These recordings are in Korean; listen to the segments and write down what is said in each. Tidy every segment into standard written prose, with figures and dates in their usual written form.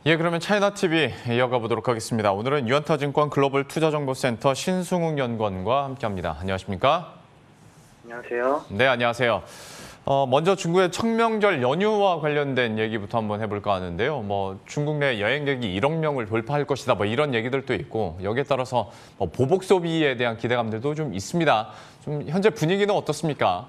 예, 그러면 차이나TV 이어가 보도록 하겠습니다. 오늘은 유한타증권 글로벌투자정보센터 신승욱 연구원과 함께합니다. 안녕하십니까? 안녕하세요. 네, 안녕하세요. 먼저 중국의 청명절 연휴와 관련된 얘기부터 한번 해볼까 하는데요. 중국 내 여행객이 1억 명을 돌파할 것이다, 이런 얘기들도 있고, 여기에 따라서 보복 소비에 대한 기대감들도 좀 있습니다. 좀 현재 분위기는 어떻습니까?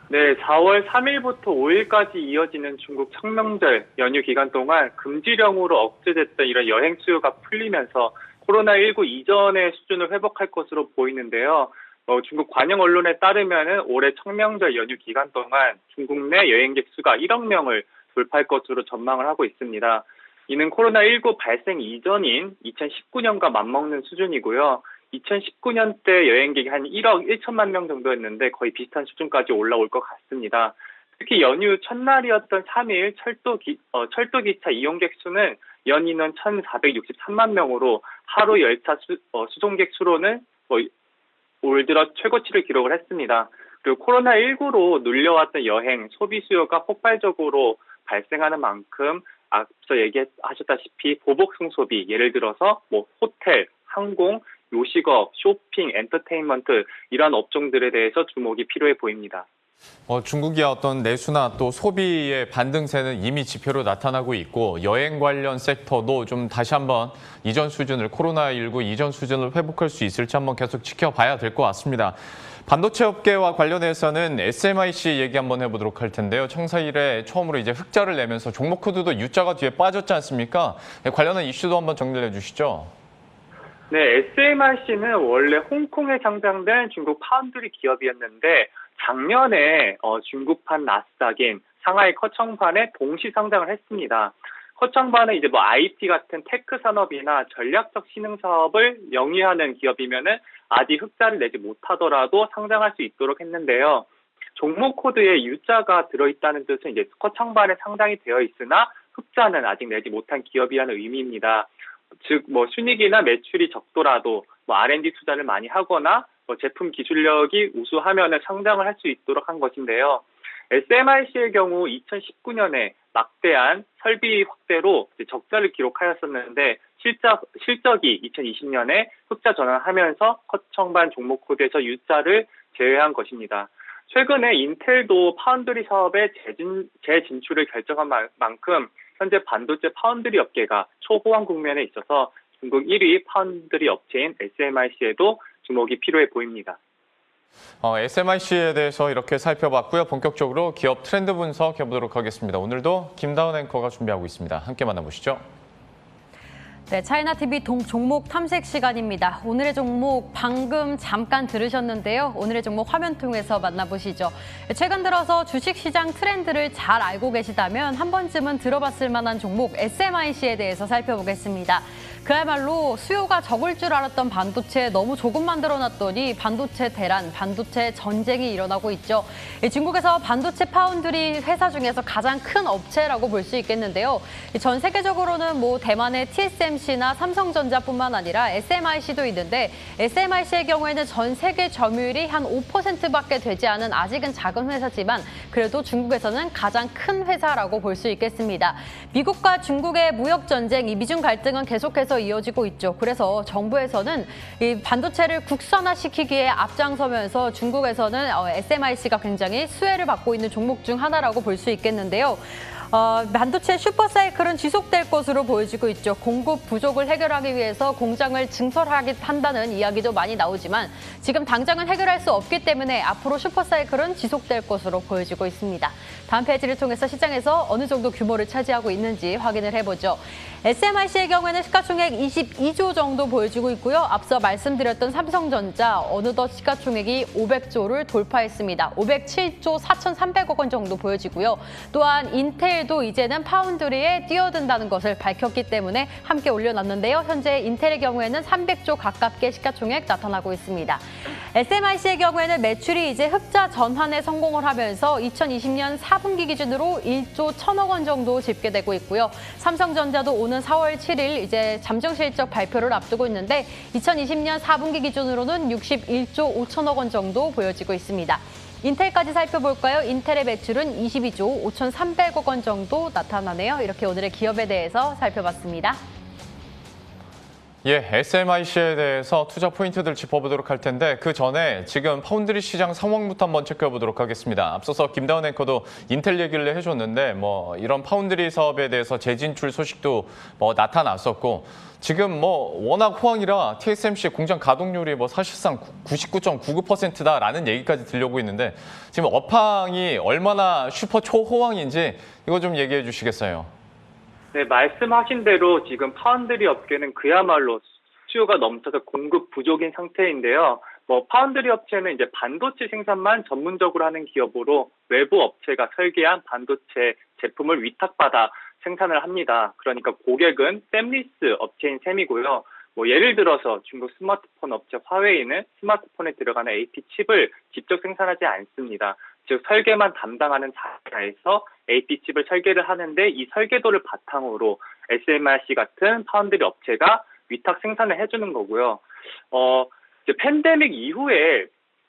네, 4월 3일부터 5일까지 이어지는 중국 청명절 연휴 기간 동안 금지령으로 억제됐던 이런 여행 수요가 풀리면서 코로나19 이전의 수준을 회복할 것으로 보이는데요. 중국 관영 언론에 따르면은 올해 청명절 연휴 기간 동안 중국 내 여행객 수가 1억 명을 돌파할 것으로 전망을 하고 있습니다. 이는 코로나19 발생 이전인 2019년과 맞먹는 수준이고요. 2019년 때 여행객이 한 1억 1천만 명 정도였는데 거의 비슷한 수준까지 올라올 것 같습니다. 특히 연휴 첫날이었던 3일 철도기차 이용객 수는 연인원 1,463만 명으로 하루 열차 수송객 수로는 올 들어 최고치를 기록을 했습니다. 그리고 코로나19로 눌려왔던 여행, 소비 수요가 폭발적으로 발생하는 만큼 앞서 얘기하셨다시피 보복성 소비, 예를 들어서 호텔, 항공, 요식업, 쇼핑, 엔터테인먼트 이러한 업종들에 대해서 주목이 필요해 보입니다. 중국의 어떤 내수나 또 소비의 반등세는 이미 지표로 나타나고 있고 여행 관련 섹터도 좀 다시 한번 이전 수준을 코로나19 이전 수준을 회복할 수 있을지 한번 계속 지켜봐야 될 것 같습니다. 반도체 업계와 관련해서는 SMIC 얘기 한번 해보도록 할 텐데요. 청사 이래 처음으로 이제 흑자를 내면서 종목 코드도 U자가 뒤에 빠졌지 않습니까? 관련한 이슈도 한번 정리해 주시죠. 네, SMIC는 원래 홍콩에 상장된 중국 파운드리 기업이었는데 작년에 중국판 나스닥인 상하이 커청반에 동시 상장을 했습니다. 커청반은 이제 IT 같은 테크 산업이나 전략적 신흥 사업을 영위하는 기업이면은 아직 흑자를 내지 못하더라도 상장할 수 있도록 했는데요. 종목 코드에 U자가 들어있다는 뜻은 이제 커청반에 상장이 되어 있으나 흑자는 아직 내지 못한 기업이라는 의미입니다. 즉, 순이익이나 매출이 적더라도 R&D 투자를 많이 하거나 제품 기술력이 우수하면 상장을 할 수 있도록 한 것인데요. SMIC의 경우 2019년에 막대한 설비 확대로 적자를 기록하였었는데 실적이 2020년에 흑자 전환하면서 커청반 종목 코드에서 U자를 제외한 것입니다. 최근에 인텔도 파운드리 사업에 재진출을 결정한 만큼 현재 반도체 파운드리 업계가 초호황 국면에 있어서 중국 1위 파운드리 업체인 SMIC에도 주목이 필요해 보입니다. SMIC에 대해서 이렇게 살펴봤고요. 본격적으로 기업 트렌드 분석해보도록 하겠습니다. 오늘도 김다은 앵커가 준비하고 있습니다. 함께 만나보시죠. 네, 차이나TV 종목 탐색 시간입니다. 오늘의 종목 방금 잠깐 들으셨는데요. 오늘의 종목 화면 통해서 만나보시죠. 최근 들어서 주식시장 트렌드를 잘 알고 계시다면 한 번쯤은 들어봤을 만한 종목 SMIC에 대해서 살펴보겠습니다. 그야말로 수요가 적을 줄 알았던 반도체 너무 조금 만들어놨더니 반도체 대란, 반도체 전쟁이 일어나고 있죠. 중국에서 반도체 파운드리 회사 중에서 가장 큰 업체라고 볼 수 있겠는데요. 전 세계적으로는 대만의 TSMC나 삼성전자뿐만 아니라 SMIC도 있는데 SMIC의 경우에는 전 세계 점유율이 한 5%밖에 되지 않은 아직은 작은 회사지만 그래도 중국에서는 가장 큰 회사라고 볼 수 있겠습니다. 미국과 중국의 무역 전쟁, 이 미중 갈등은 계속해서 이어지고 있죠. 그래서 정부에서는 이 반도체를 국산화시키기에 앞장서면서 중국에서는 SMIC가 굉장히 수혜를 받고 있는 종목 중 하나라고 볼 수 있겠는데요. 반도체 슈퍼사이클은 지속될 것으로 보여지고 있죠. 공급 부족을 해결하기 위해서 공장을 증설하겠다는 이야기도 많이 나오지만 지금 당장은 해결할 수 없기 때문에 앞으로 슈퍼사이클은 지속될 것으로 보여지고 있습니다. 다음 페이지를 통해서 시장에서 어느 정도 규모를 차지하고 있는지 확인을 해보죠. SMIC의 경우에는 시가총액 22조 정도 보여지고 있고요. 앞서 말씀드렸던 삼성전자 어느덧 시가총액이 500조를 돌파했습니다. 507조 4,300억 원 정도 보여지고요. 또한 인텔도 이제는 파운드리에 뛰어든다는 것을 밝혔기 때문에 함께 올려놨는데요. 현재 인텔의 경우에는 300조 가깝게 시가총액 나타나고 있습니다. SMIC의 경우에는 매출이 이제 흑자 전환에 성공을 하면서 2020년 4분기 기준으로 1조 1,000억 원 정도 집계되고 있고요. 삼성전자도 오는 4월 7일 이제 잠정 실적 발표를 앞두고 있는데 2020년 4분기 기준으로는 61조 5천억 원 정도 보여지고 있습니다. 인텔까지 살펴볼까요? 인텔의 매출은 22조 5,300억 원 정도 나타나네요. 이렇게 오늘의 기업에 대해서 살펴봤습니다. 예, SMIC에 대해서 투자 포인트들 짚어보도록 할 텐데 그 전에 지금 파운드리 시장 상황부터 한번 체크해보도록 하겠습니다. 앞서서 김다은 앵커도 인텔 얘기를 해줬는데 뭐 이런 파운드리 사업에 대해서 재진출 소식도 뭐 나타났었고 지금 뭐 워낙 호황이라 TSMC 공장 가동률이 뭐 사실상 99.99%다라는 얘기까지 들려오고 있는데 지금 업황이 얼마나 슈퍼 초호황인지 이거 좀 얘기해 주시겠어요? 네, 말씀하신 대로 지금 파운드리 업계는 그야말로 수요가 넘쳐서 공급 부족인 상태인데요. 뭐 파운드리 업체는 이제 반도체 생산만 전문적으로 하는 기업으로 외부 업체가 설계한 반도체 제품을 위탁받아 생산을 합니다. 그러니까 고객은 셈리스 업체인 셈이고요. 뭐 예를 들어서 중국 스마트폰 업체 화웨이는 스마트폰에 들어가는 AP 칩을 직접 생산하지 않습니다. 즉 설계만 담당하는 자회사에서 AP 칩을 설계를 하는데 이 설계도를 바탕으로 SMIC 같은 파운드리 업체가 위탁 생산을 해주는 거고요. 이제 팬데믹 이후에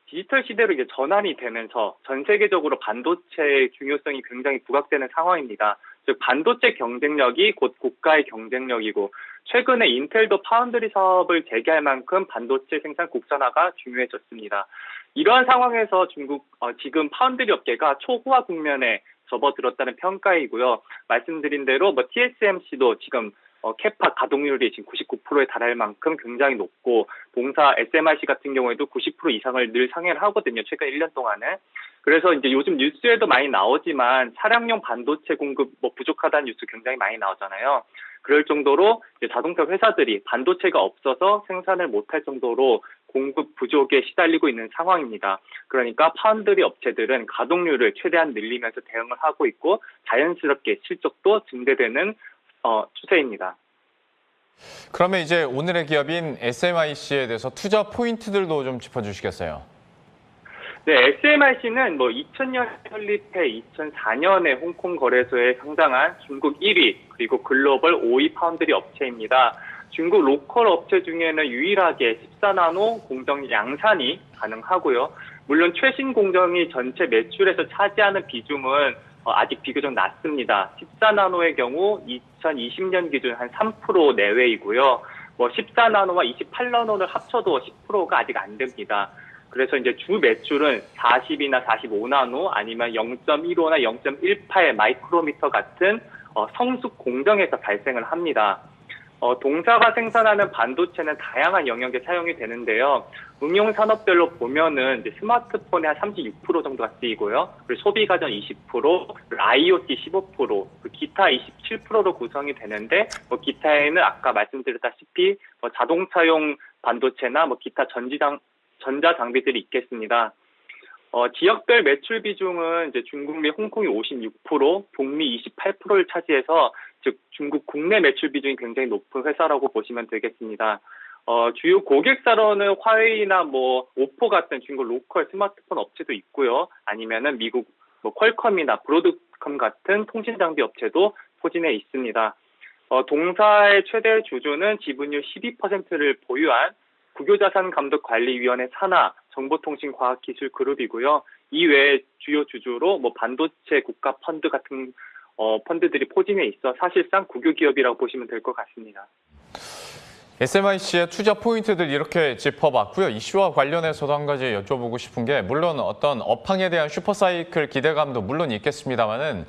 디지털 시대로 이제 전환이 되면서 전 세계적으로 반도체의 중요성이 굉장히 부각되는 상황입니다. 즉 반도체 경쟁력이 곧 국가의 경쟁력이고 최근에 인텔도 파운드리 사업을 재개할 만큼 반도체 생산 국산화가 중요해졌습니다. 이러한 상황에서 지금 파운드리 업계가 초호화 국면에 접어들었다는 평가이고요. 말씀드린 대로 뭐 TSMC도 지금 캐파 가동률이 지금 99%에 달할 만큼 굉장히 높고 동사 SMIC 같은 경우에도 90% 이상을 늘 상회를 하거든요. 최근 1년 동안은. 그래서 이제 요즘 뉴스에도 많이 나오지만 차량용 반도체 공급 뭐 부족하다는 뉴스 굉장히 많이 나오잖아요. 그럴 정도로 이제 자동차 회사들이 반도체가 없어서 생산을 못할 정도로 공급 부족에 시달리고 있는 상황입니다. 그러니까 파운드리 업체들은 가동률을 최대한 늘리면서 대응을 하고 있고 자연스럽게 실적도 증대되는 추세입니다. 그러면 이제 오늘의 기업인 SMIC에 대해서 투자 포인트들도 좀 짚어주시겠어요? 네, SMIC는 뭐 2000년 설립해 2004년에 홍콩 거래소에 상장한 중국 1위 그리고 글로벌 5위 파운드리 업체입니다. 중국 로컬 업체 중에는 유일하게 14나노 공정 양산이 가능하고요. 물론 최신 공정이 전체 매출에서 차지하는 비중은 아직 비교적 낮습니다. 14나노의 경우 2020년 기준 한 3% 내외이고요. 뭐 14나노와 28나노를 합쳐도 10%가 아직 안 됩니다. 그래서 이제 주 매출은 40이나 45나노 아니면 0.15나 0.18 마이크로미터 같은 성숙 공정에서 발생을 합니다. 동사가 생산하는 반도체는 다양한 영역에 사용이 되는데요. 응용 산업별로 보면은 이제 스마트폰에 한 36% 정도가 쓰이고요. 그리고 소비가전 20%, 그리고 IoT 15%, 기타 27%로 구성이 되는데, 뭐 기타에는 아까 말씀드렸다시피 뭐 자동차용 반도체나 뭐 기타 전자 장비들이 있겠습니다. 지역별 매출 비중은 이제 중국 및 홍콩이 56%, 북미 28%를 차지해서 즉 중국 국내 매출 비중이 굉장히 높은 회사라고 보시면 되겠습니다. 주요 고객사로는 화웨이나 뭐 오포 같은 중국 로컬 스마트폰 업체도 있고요. 아니면은 미국 뭐 퀄컴이나 브로드컴 같은 통신 장비 업체도 포진해 있습니다. 동사의 최대 주주는 지분율 12%를 보유한 국유자산감독관리위원회 산하 정보통신과학기술그룹이고요. 이외에 주요 주주로 뭐 반도체 국가 펀드 같은 펀드들이 포진해 있어 사실상 국유 기업이라고 보시면 될 것 같습니다. SMIC의 투자 포인트들 이렇게 짚어봤고요. 이슈와 관련해서도 한 가지 여쭤보고 싶은 게 물론 어떤 업황에 대한 슈퍼사이클 기대감도 물론 있겠습니다만은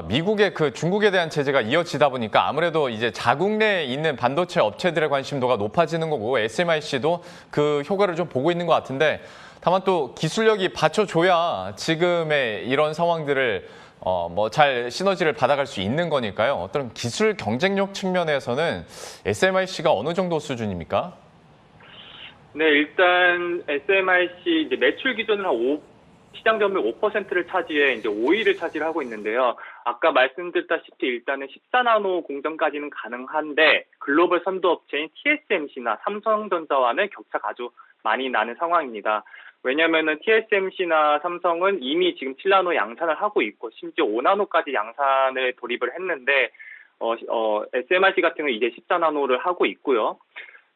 미국의 그 중국에 대한 제재가 이어지다 보니까 아무래도 이제 자국 내에 있는 반도체 업체들의 관심도가 높아지는 거고 SMIC도 그 효과를 좀 보고 있는 것 같은데 다만 또 기술력이 받쳐줘야 지금의 이런 상황들을 뭐 잘 시너지를 받아갈 수 있는 거니까요. 어떤 기술 경쟁력 측면에서는 SMIC가 어느 정도 수준입니까? 네, 일단 SMIC 이제 매출 기준은 시장 점유율 5%를 차지해 이제 5위를 차지하고 있는데요. 아까 말씀드렸다시피 일단은 14나노 공정까지는 가능한데 글로벌 선도 업체인 TSMC나 삼성전자와는 격차가 아주 많이 나는 상황입니다. 왜냐면은 TSMC나 삼성은 이미 지금 7나노 양산을 하고 있고 심지어 5나노까지 양산을 돌입을 했는데 SMIC 같은 경우는 이제 14나노를 하고 있고요.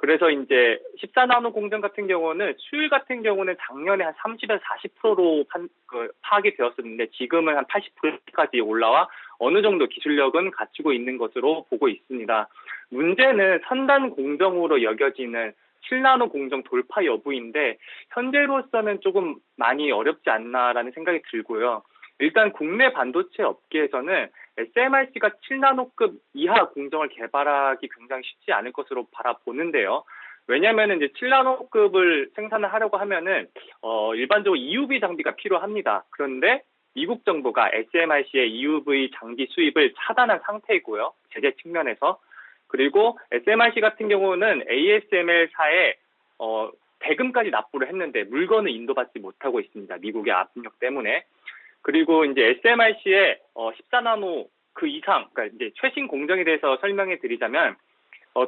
그래서 이제 14나노 공정 같은 경우는 수율 같은 경우는 작년에 한 30에서 40%로 파악이 되었었는데 지금은 한 80%까지 올라와 어느 정도 기술력은 갖추고 있는 것으로 보고 있습니다. 문제는 선단 공정으로 여겨지는 7나노 공정 돌파 여부인데 현재로서는 조금 많이 어렵지 않나라는 생각이 들고요. 일단 국내 반도체 업계에서는 SMIC가 7나노급 이하 공정을 개발하기 굉장히 쉽지 않을 것으로 바라보는데요. 왜냐하면 이제 7나노급을 생산을 하려고 하면은 일반적으로 EUV 장비가 필요합니다. 그런데 미국 정부가 SMIC의 EUV 장비 수입을 차단한 상태이고요. 제재 측면에서. 그리고 SMIC 같은 경우는 ASML사에 대금까지 납부를 했는데 물건을 인도받지 못하고 있습니다. 미국의 압력 때문에. 그리고 이제 SMIC의 14나노 그 이상, 그러니까 이제 최신 공정에 대해서 설명해 드리자면,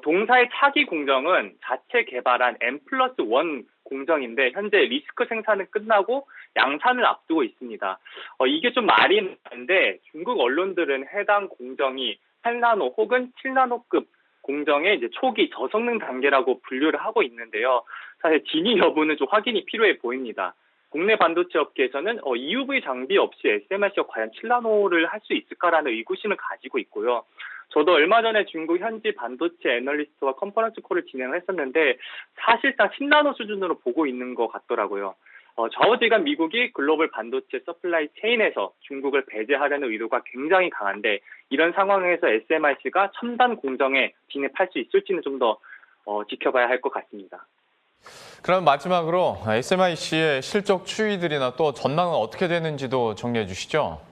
동사의 차기 공정은 자체 개발한 N+1 공정인데, 현재 리스크 생산은 끝나고 양산을 앞두고 있습니다. 이게 좀 말이 많은데, 중국 언론들은 해당 공정이 8나노 혹은 7나노급 공정의 이제 초기 저성능 단계라고 분류를 하고 있는데요. 사실 진위 여부는 좀 확인이 필요해 보입니다. 국내 반도체 업계에서는 EUV 장비 없이 SMIC가 과연 7나노를 할 수 있을까라는 의구심을 가지고 있고요. 저도 얼마 전에 중국 현지 반도체 애널리스트와 컨퍼런스 콜을 진행을 했었는데 사실상 10나노 수준으로 보고 있는 것 같더라고요. 좌우지간 미국이 글로벌 반도체 서플라이 체인에서 중국을 배제하려는 의도가 굉장히 강한데 이런 상황에서 SMIC가 첨단 공정에 진입할 수 있을지는 좀 더 지켜봐야 할 것 같습니다. 그럼 마지막으로 SMIC의 실적 추이들이나 또 전망은 어떻게 되는지도 정리해 주시죠.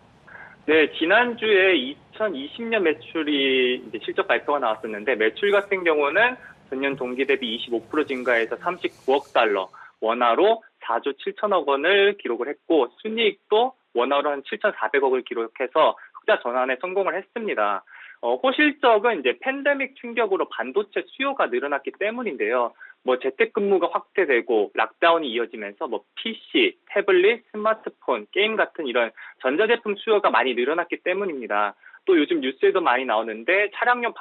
네, 지난주에 2020년 매출이 이제 실적 발표가 나왔었는데 매출 같은 경우는 전년 동기 대비 25% 증가해서 39억 달러, 원화로 4조 7천억 원을 기록을 했고 순이익도 원화로 한 7,400억을 기록해서 흑자 전환에 성공을 했습니다. 호실적은 이제 팬데믹 충격으로 반도체 수요가 늘어났기 때문인데요. 재택근무가 확대되고 락다운이 이어지면서 PC, 태블릿, 스마트폰, 게임 같은 이런 전자제품 수요가 많이 늘어났기 때문입니다. 또 요즘 뉴스에도 많이 나오는데 차량용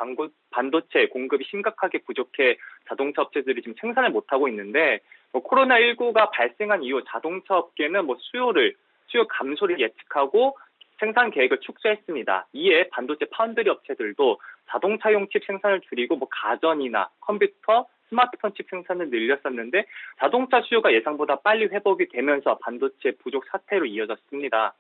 반도체 공급이 심각하게 부족해 자동차 업체들이 지금 생산을 못하고 있는데 코로나19가 발생한 이후 자동차 업계는 수요 감소를 예측하고 생산 계획을 축소했습니다. 이에 반도체 파운드리 업체들도 자동차용 칩 생산을 줄이고 가전이나 컴퓨터, 스마트폰 칩 생산을 늘렸었는데 자동차 수요가 예상보다 빨리 회복이 되면서 반도체 부족 사태로 이어졌습니다.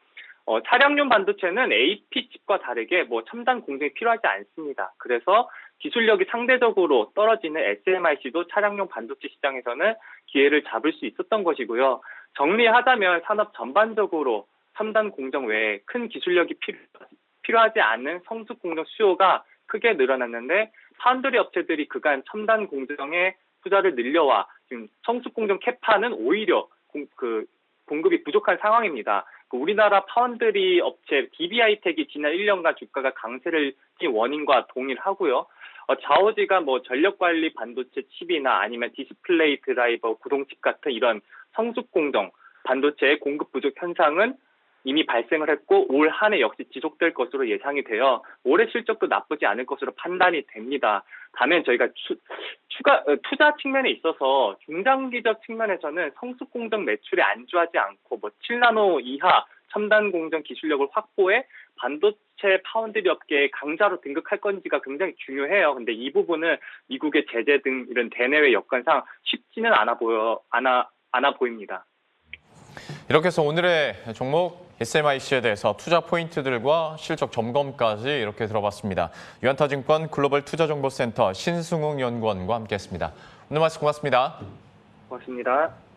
차량용 반도체는 AP 칩과 다르게 첨단 공정이 필요하지 않습니다. 그래서 기술력이 상대적으로 떨어지는 SMIC도 차량용 반도체 시장에서는 기회를 잡을 수 있었던 것이고요. 정리하자면 산업 전반적으로 첨단 공정 외에 큰 기술력이 필요하지 않은 성숙 공정 수요가 크게 늘어났는데 파운드리 업체들이 그간 첨단 공정에 투자를 늘려와 지금 성숙 공정 캐파는 오히려 공급이 부족한 상황입니다. 우리나라 파운드리 업체 DB하이텍이 지난 1년간 주가가 강세를 띈 원인과 동일하고요. 좌우지간 전력관리 반도체 칩이나 아니면 디스플레이 드라이버 구동칩 같은 이런 성숙 공정 반도체의 공급 부족 현상은 이미 발생을 했고 올 한 해 역시 지속될 것으로 예상이 되어 올해 실적도 나쁘지 않을 것으로 판단이 됩니다. 다만 저희가 투자 측면에 있어서 중장기적 측면에서는 성숙 공정 매출이 안주하지 않고 7나노 이하 첨단 공정 기술력을 확보해 반도체 파운드리 업계의 강자로 등극할 건지가 굉장히 중요해요. 근데 이 부분은 미국의 제재 등 이런 대내외 여건상 쉽지는 않아 보입니다. 이렇게 해서 오늘의 종목 SMIC에 대해서 투자 포인트들과 실적 점검까지 이렇게 들어봤습니다. 유한타증권 글로벌 투자정보센터 신승웅 연구원과 함께했습니다. 오늘 말씀 고맙습니다. 고맙습니다.